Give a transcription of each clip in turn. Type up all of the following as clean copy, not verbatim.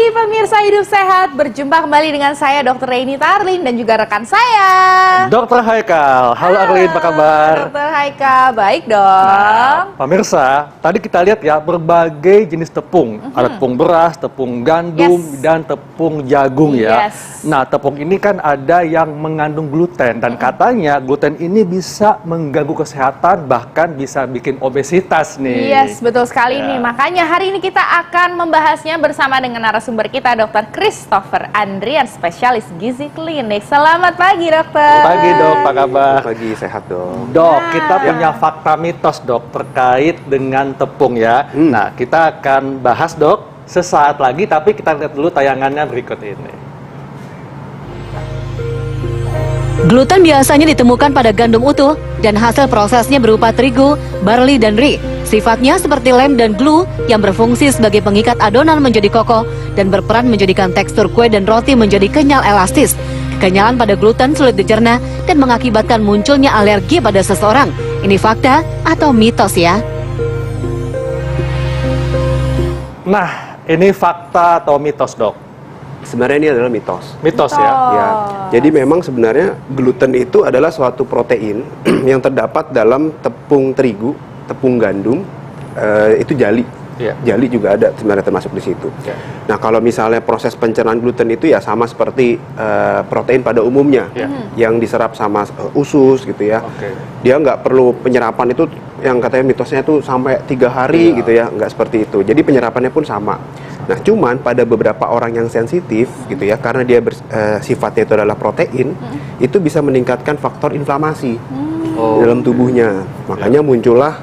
pagi pemirsa Hidup Sehat, berjumpa kembali dengan saya Dr. Reini Tarlin dan juga rekan saya Dr. Haikal. Halo Arlin, apa kabar? Dr. Haikal, baik dong. Pemirsa, tadi kita lihat ya berbagai jenis tepung. Ada tepung beras, tepung gandum, dan tepung jagung ya. Nah, tepung ini kan ada yang mengandung gluten dan katanya gluten ini bisa mengganggu kesehatan, bahkan bisa bikin obesitas nih. Yes, betul sekali nih. Makanya hari ini kita akan membahasnya bersama dengan narasumber kita, Dr. Christopher Andrian, spesialis gizi klinik. Selamat pagi, dokter. Pagi dok, apa kabar? Pagi, sehat dong. Dok, kita punya fakta mitos dok terkait dengan tepung ya. Nah, kita akan bahas dok sesaat lagi, tapi kita lihat dulu tayangannya berikut ini. Gluten biasanya ditemukan pada gandum utuh dan hasil prosesnya berupa terigu, barley, dan rye. Sifatnya seperti lem dan glue yang berfungsi sebagai pengikat adonan menjadi kokoh dan berperan menjadikan tekstur kue dan roti menjadi kenyal elastis. Kekenyalan pada gluten sulit dicerna dan mengakibatkan munculnya alergi pada seseorang. Ini fakta atau mitos ya? Nah, ini fakta atau mitos dok? Sebenarnya ini adalah mitos. Mitos ya? Ya. Jadi memang sebenarnya gluten itu adalah suatu protein yang terdapat dalam tepung terigu, tepung gandum, itu jali. Jali juga ada sebenarnya termasuk di situ. Nah, kalau misalnya proses pencernaan gluten itu ya sama seperti protein pada umumnya, yang diserap sama usus gitu ya. Dia nggak perlu penyerapan itu, yang katanya mitosnya itu sampai 3 hari gitu ya, nggak seperti itu. Jadi penyerapannya pun sama. Nah, cuman pada beberapa orang yang sensitif gitu ya, karena dia sifatnya itu adalah protein, itu bisa meningkatkan faktor inflamasi dalam tubuhnya. Makanya muncullah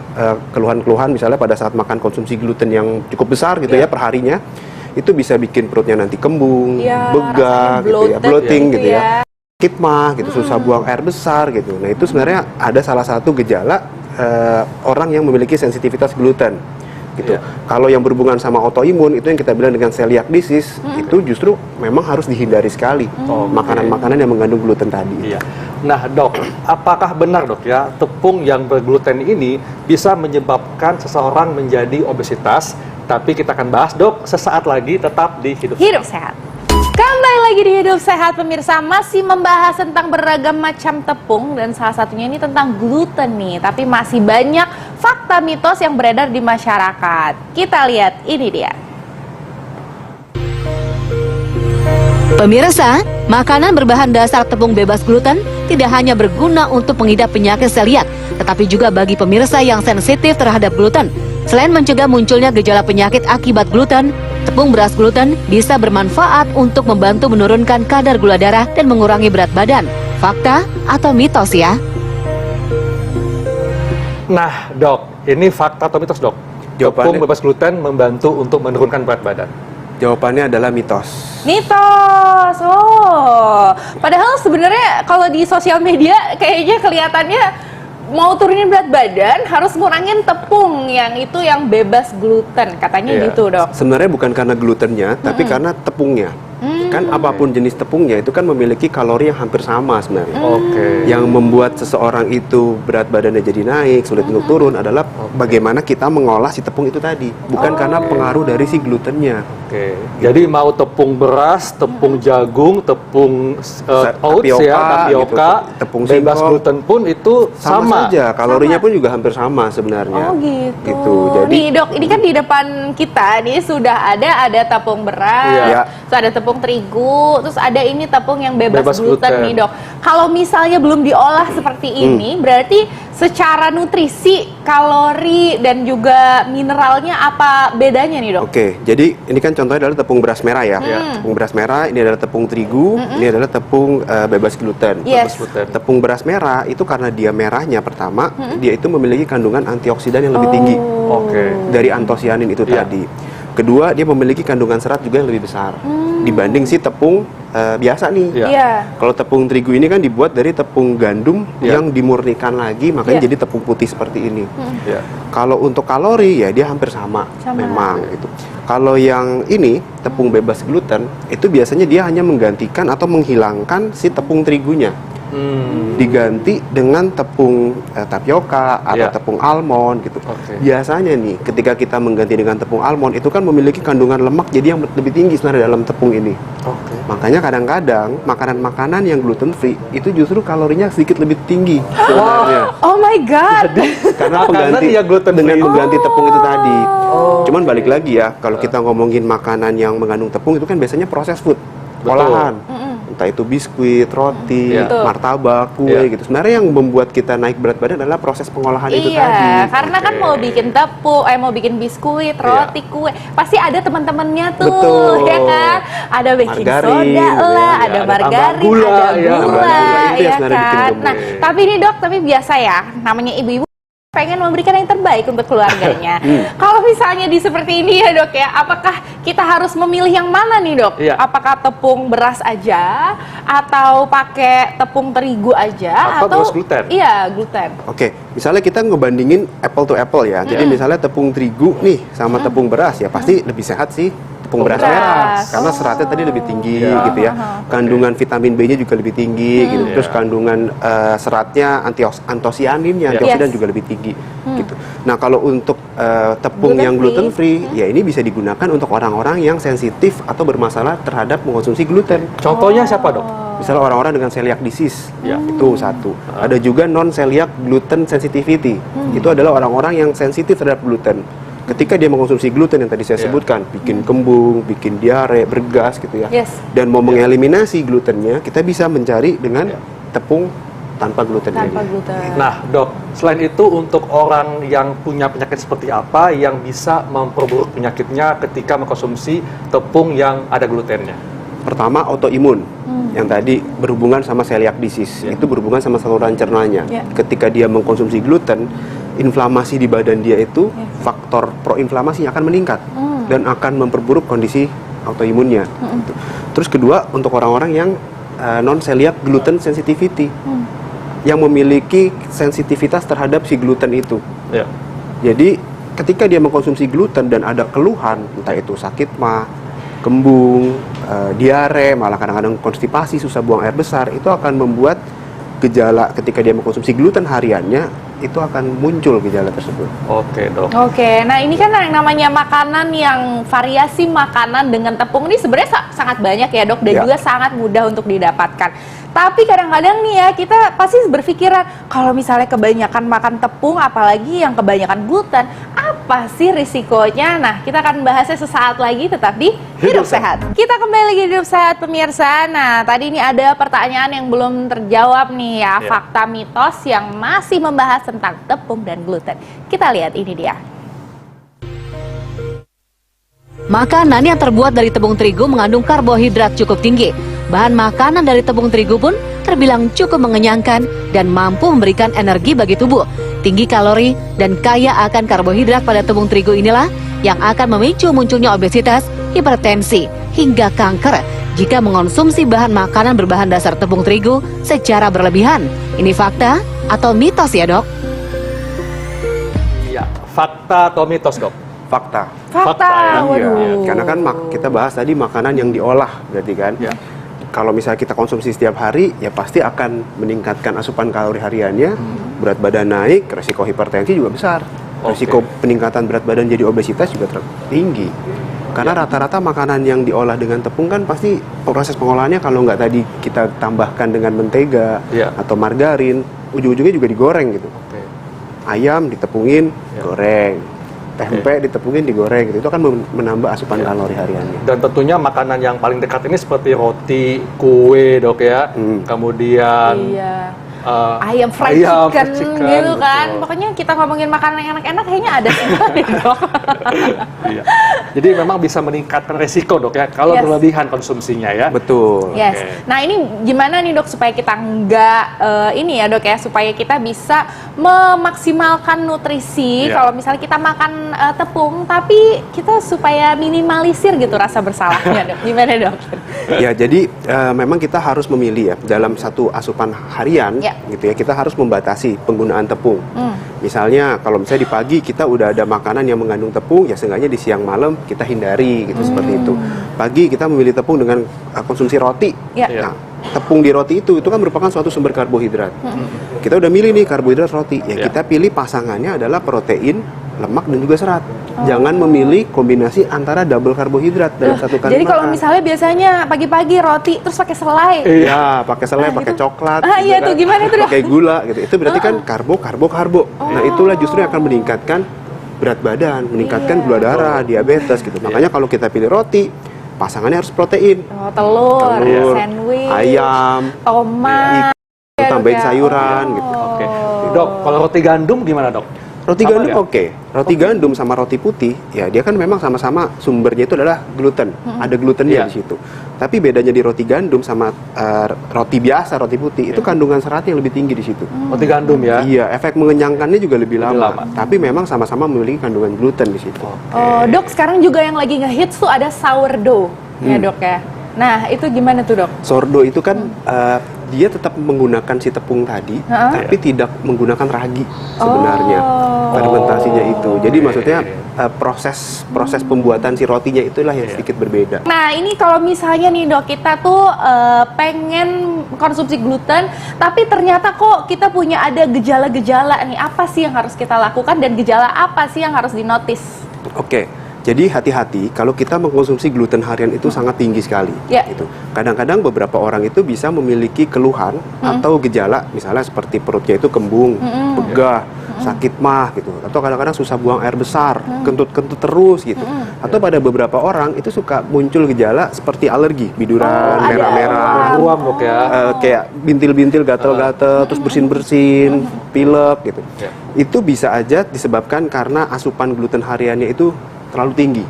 keluhan-keluhan misalnya pada saat makan konsumsi gluten yang cukup besar gitu ya perharinya, itu bisa bikin perutnya nanti kembung, begah gitu ya, bloating gitu ya, sakit mah gitu, susah buang air besar gitu. Nah, itu sebenarnya ada salah satu gejala orang yang memiliki sensitivitas gluten gitu. Kalau yang berhubungan sama autoimun itu yang kita bilang dengan celiac disease, itu justru memang harus dihindari sekali makanan-makanan yang mengandung gluten tadi. Nah dok, apakah benar dok ya tepung yang bergluten ini bisa menyebabkan seseorang menjadi obesitas? Tapi kita akan bahas dok sesaat lagi, tetap di Hidup Sehat. Kembali lagi di Hidup Sehat pemirsa, masih membahas tentang beragam macam tepung dan salah satunya ini tentang gluten nih. Tapi masih banyak fakta mitos yang beredar di masyarakat. Kita lihat, ini dia. Pemirsa, makanan berbahan dasar tepung bebas gluten tidak hanya berguna untuk mengidap penyakit celiak, tetapi juga bagi pemirsa yang sensitif terhadap gluten. Selain mencegah munculnya gejala penyakit akibat gluten, tepung beras gluten bisa bermanfaat untuk membantu menurunkan kadar gula darah dan mengurangi berat badan. Fakta atau mitos ya? Nah dok, ini fakta atau mitos dok? Tepung bebas gluten membantu untuk menurunkan berat badan. Jawabannya adalah mitos. Mitos. Oh, padahal sebenarnya kalau di sosial media kayaknya kelihatannya mau turunin berat badan harus ngurangin tepung yang itu yang bebas gluten, katanya gitu dok. Sebenarnya bukan karena glutennya, tapi karena tepungnya. Kan apapun jenis tepungnya itu kan memiliki kalori yang hampir sama sebenarnya. Yang membuat seseorang itu berat badannya jadi naik, sulit untuk turun adalah bagaimana kita mengolah si tepung itu tadi, bukan karena pengaruh dari si glutennya. Jadi mau tepung beras, tepung jagung, tepung oats tapioka, gitu, tepung bebas singkong, gluten pun itu sama saja, kalorinya pun juga hampir sama sebenarnya. Gitu. Jadi nih dok, ini kan di depan kita nih sudah ada tepung beras, terus ada tepung terigu, terus ada ini tepung yang bebas gluten nih dok. Kalau misalnya belum diolah seperti ini, berarti secara nutrisi, kalori dan juga mineralnya apa bedanya nih dok? Jadi ini kan contohnya adalah tepung beras merah ya. Tepung beras merah, ini adalah tepung terigu, ini adalah tepung bebas gluten. Tepung beras merah itu karena dia merahnya pertama, dia itu memiliki kandungan antioksidan yang lebih tinggi dari antosianin itu tadi. Kedua, dia memiliki kandungan serat juga yang lebih besar dibanding si tepung biasa nih. Kalau tepung terigu ini kan dibuat dari tepung gandum yang dimurnikan lagi, makanya jadi tepung putih seperti ini. Kalau untuk kalori ya dia hampir sama. Memang gitu. Kalau yang ini tepung bebas gluten itu biasanya dia hanya menggantikan atau menghilangkan si tepung terigunya. diganti dengan tepung tapioka atau tepung almond gitu. Biasanya nih ketika kita mengganti dengan tepung almond itu kan memiliki kandungan lemak jadi yang lebih tinggi sebenarnya dalam tepung ini. Makanya kadang-kadang makanan-makanan yang gluten free itu justru kalorinya sedikit lebih tinggi sebenarnya. Oh my god. Karena pengganti dengan pengganti tepung itu tadi. Cuman balik lagi ya, kalau kita ngomongin makanan yang mengandung tepung itu kan biasanya proses food, olahan. Entah itu biskuit, roti, martabak, kue gitu. Sebenarnya yang membuat kita naik berat badan adalah proses pengolahan itu tadi. Iya, karena kan mau bikin tepung, mau bikin biskuit, roti, kue, pasti ada teman-temannya tuh, ya kan? Ada baking soda lah, ada margarin, gula, ada gula, ya kan? Nah, tapi ini dok, tapi biasa ya, namanya ibu-ibu pengen memberikan yang terbaik untuk keluarganya. Kalau misalnya di seperti ini ya dok ya, apakah kita harus memilih yang mana nih dok? Apakah tepung beras aja, atau pakai tepung terigu aja, atau gluten? Iya, gluten. Oke, misalnya kita ngebandingin apple to apple ya. Jadi misalnya tepung terigu nih sama tepung beras ya pasti lebih sehat sih tepung beras merah karena seratnya tadi lebih tinggi gitu ya. Kandungan vitamin B-nya juga lebih tinggi gitu. Terus kandungan seratnya antosianinnya, antioksidan juga lebih tinggi gitu. Nah, kalau untuk tepung yang gluten free ya ini bisa digunakan untuk orang-orang yang sensitif atau bermasalah terhadap mengkonsumsi gluten. Contohnya siapa dok? Misalnya orang-orang dengan celiac disease, itu satu. Ada juga non-celiac gluten sensitivity. Itu adalah orang-orang yang sensitif terhadap gluten. Ketika dia mengkonsumsi gluten yang tadi saya sebutkan, bikin kembung, bikin diare, bergas gitu ya. Dan mau mengeliminasi glutennya, kita bisa mencari dengan tepung tanpa gluten. Nah dok, selain itu untuk orang yang punya penyakit seperti apa yang bisa memperburuk penyakitnya ketika mengkonsumsi tepung yang ada glutennya? Pertama, autoimun. Yang tadi berhubungan sama celiac disease, itu berhubungan sama saluran cernanya. Ketika dia mengkonsumsi gluten, inflamasi di badan dia itu faktor proinflamasinya akan meningkat dan akan memperburuk kondisi autoimunnya. Terus kedua, untuk orang-orang yang non-celiac gluten sensitivity, yang memiliki sensitivitas terhadap si gluten itu. Jadi ketika dia mengkonsumsi gluten dan ada keluhan, entah itu sakit mah, kembung, diare, malah kadang-kadang konstipasi, susah buang air besar, itu akan membuat gejala ketika dia mengkonsumsi gluten hariannya itu akan muncul gejala tersebut. Oke dok. Oke, nah ini kan yang namanya makanan yang variasi makanan dengan tepung ini sebenarnya sangat banyak ya dok, dan juga sangat mudah untuk didapatkan. Tapi kadang-kadang nih ya kita pasti berpikiran kalau misalnya kebanyakan makan tepung, apalagi yang kebanyakan gluten, apa sih risikonya? Nah, kita akan bahasnya sesaat lagi, tetap di Hidup Sehat. Kita kembali lagi di Hidup Sehat pemirsa. Nah, tadi ini ada pertanyaan yang belum terjawab nih ya, fakta mitos yang masih membahas tentang tepung dan gluten. Kita lihat ini dia. Makanan yang terbuat dari tepung terigu mengandung karbohidrat cukup tinggi. Bahan makanan dari tepung terigu pun terbilang cukup mengenyangkan dan mampu memberikan energi bagi tubuh. Tinggi kalori dan kaya akan karbohidrat pada tepung terigu inilah yang akan memicu munculnya obesitas, hipertensi, hingga kanker jika mengonsumsi bahan makanan berbahan dasar tepung terigu secara berlebihan. Ini fakta atau mitos ya dok? Iya, fakta atau mitos dok? Fakta. Fakta. Karena kan kita bahas tadi makanan yang diolah, berarti kan. Kalau misalnya kita konsumsi setiap hari, ya pasti akan meningkatkan asupan kalori hariannya, berat badan naik, resiko hipertensi juga besar, resiko peningkatan berat badan jadi obesitas juga tinggi. Karena rata-rata makanan yang diolah dengan tepung kan pasti proses pengolahannya kalau nggak tadi kita tambahkan dengan mentega atau margarin, ujung-ujungnya juga digoreng gitu. Ayam ditepungin, goreng. Tempe ditepungin, digoreng gitu. Itu akan menambah asupan kalori hariannya. Dan tentunya makanan yang paling dekat ini seperti roti, kue dok ya. Kemudian ayam fried chicken gitu kan. Pokoknya kita ngomongin makanan yang enak-enak kayaknya ada semua nih dok. Jadi memang bisa meningkatkan resiko dok ya kalau berlebihan konsumsinya ya. Betul. Nah ini gimana nih dok supaya kita nggak ini ya dok ya, supaya kita bisa memaksimalkan nutrisi kalau misalnya kita makan tepung, tapi kita supaya minimalisir gitu rasa bersalahnya dok. Gimana dok? Ya jadi memang kita harus memilih ya dalam satu asupan harian gitu ya, kita harus membatasi penggunaan tepung. Misalnya kalau misalnya di pagi kita udah ada makanan yang mengandung tepung, ya seenggaknya di siang malam kita hindari gitu seperti itu. Pagi kita memilih tepung dengan konsumsi roti. Nah, tepung di roti itu kan merupakan suatu sumber karbohidrat. Kita udah milih nih karbohidrat roti, ya kita pilih pasangannya adalah protein, lemak dan juga serat. Jangan memilih kombinasi antara double karbohidrat dalam satu kali Jadi makan. kalau misalnya biasanya pagi-pagi roti terus pakai selai. Iya, pakai selai, pakai coklat. Iya tuh, gimana itu, Dok? Pakai gula gitu. Itu berarti kan karbo. Nah, itulah justru yang akan meningkatkan berat badan, meningkatkan gula darah, diabetes gitu. Makanya kalau kita pilih roti, pasangannya harus protein. Telur, sandwich, ayam, tomat, tambahin sayuran gitu. Oke. Dok, kalau roti gandum gimana, Dok? Roti Sama gandum ya? oke. Roti gandum sama roti putih, ya dia kan memang sama-sama sumbernya itu adalah gluten. Ada glutennya di situ. Tapi bedanya di roti gandum sama roti biasa, roti putih, itu kandungan seratnya yang lebih tinggi di situ. Roti gandum ya? Iya, efek mengenyangkannya juga lebih lama. Tapi memang sama-sama memiliki kandungan gluten di situ. Oh, Dok, sekarang juga yang lagi ngehits tuh ada sourdough, ya Dok ya. Nah, itu gimana tuh, Dok? Sourdough itu kan dia tetap menggunakan si tepung tadi, tapi tidak menggunakan ragi sebenarnya. Fermentasinya itu. Jadi maksudnya proses pembuatan si rotinya itulah yang sedikit berbeda. Nah, ini kalau misalnya nih, Dok, kita tuh pengen konsumsi gluten, tapi ternyata kok kita punya ada gejala-gejala nih. Apa sih yang harus kita lakukan dan gejala apa sih yang harus dinotis? Oke. Jadi hati-hati kalau kita mengkonsumsi gluten harian itu sangat tinggi sekali. Gitu. Kadang-kadang beberapa orang itu bisa memiliki keluhan atau gejala, misalnya seperti perutnya itu kembung, begah, sakit mah gitu, atau kadang-kadang susah buang air besar, kentut-kentut terus gitu. Atau pada beberapa orang itu suka muncul gejala seperti alergi, biduran, merah-merah, ruam Dok ya. Kayak bintil-bintil, gatel-gatel, terus bersin-bersin, pilek gitu. Itu bisa aja disebabkan karena asupan gluten hariannya itu terlalu tinggi.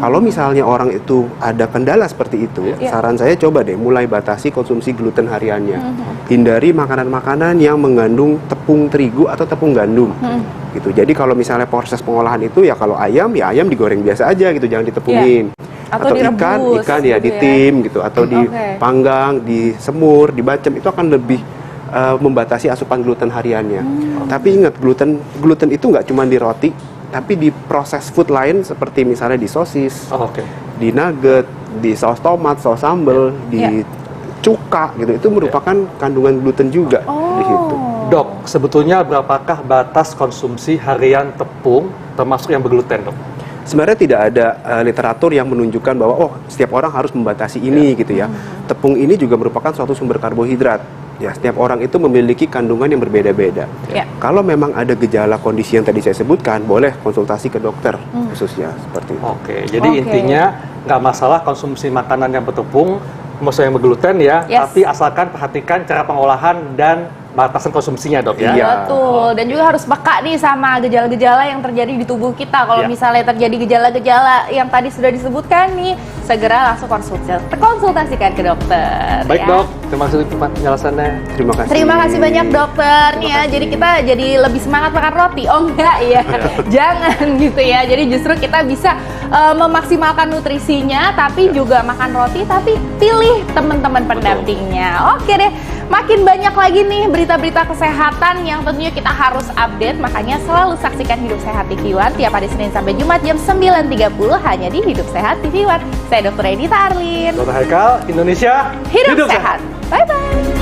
Kalau misalnya orang itu ada kendala seperti itu, saran saya coba deh mulai batasi konsumsi gluten hariannya. Hindari makanan-makanan yang mengandung tepung terigu atau tepung gandum. Gitu. Jadi kalau misalnya proses pengolahan itu ya kalau ayam ya ayam digoreng biasa aja gitu, jangan ditepungin. Atau direbus, ikan ya ditim gitu, atau dipanggang, disemur, dibacem, itu akan lebih membatasi asupan gluten hariannya. Tapi ingat, gluten itu nggak cuma di roti, tapi di proses food lain seperti misalnya di sosis, di nugget, di saus tomat, saus sambal, di cuka gitu, itu merupakan kandungan gluten juga di situ. Dok, sebetulnya berapakah batas konsumsi harian tepung termasuk yang bergluten, Dok? Sebenarnya tidak ada literatur yang menunjukkan bahwa setiap orang harus membatasi ini gitu ya. Tepung ini juga merupakan suatu sumber karbohidrat. Ya, setiap orang itu memiliki kandungan yang berbeda-beda. Kalau memang ada gejala kondisi yang tadi saya sebutkan, boleh konsultasi ke dokter khususnya seperti itu. Jadi intinya nggak masalah konsumsi makanan yang bertepung, maksudnya yang bergluten ya, tapi asalkan perhatikan cara pengolahan dan batasan konsumsinya, Dok ya. Betul. Dan juga harus peka nih sama gejala-gejala yang terjadi di tubuh kita. Kalau misalnya terjadi gejala-gejala yang tadi sudah disebutkan nih, segera langsung konsultasikan ke dokter. Baik, Dok. Terima kasih penjelasannya. Terima kasih. Terima kasih banyak, dokter. Nih ya, jadi kita jadi lebih semangat makan roti. Oh enggak ya, jangan gitu ya. Jadi justru kita bisa memaksimalkan nutrisinya, tapi juga makan roti, tapi pilih teman-teman pendampingnya. Oke deh, makin banyak lagi nih berita-berita kesehatan yang tentunya kita harus update. Makanya selalu saksikan Hidup Sehat TV One tiap hari Senin sampai Jumat jam 9.30 hanya di Hidup Sehat TV One. Saya Dr. Edita Arlin. Dr. Haikal, Indonesia Hidup Sehat. Bye-bye.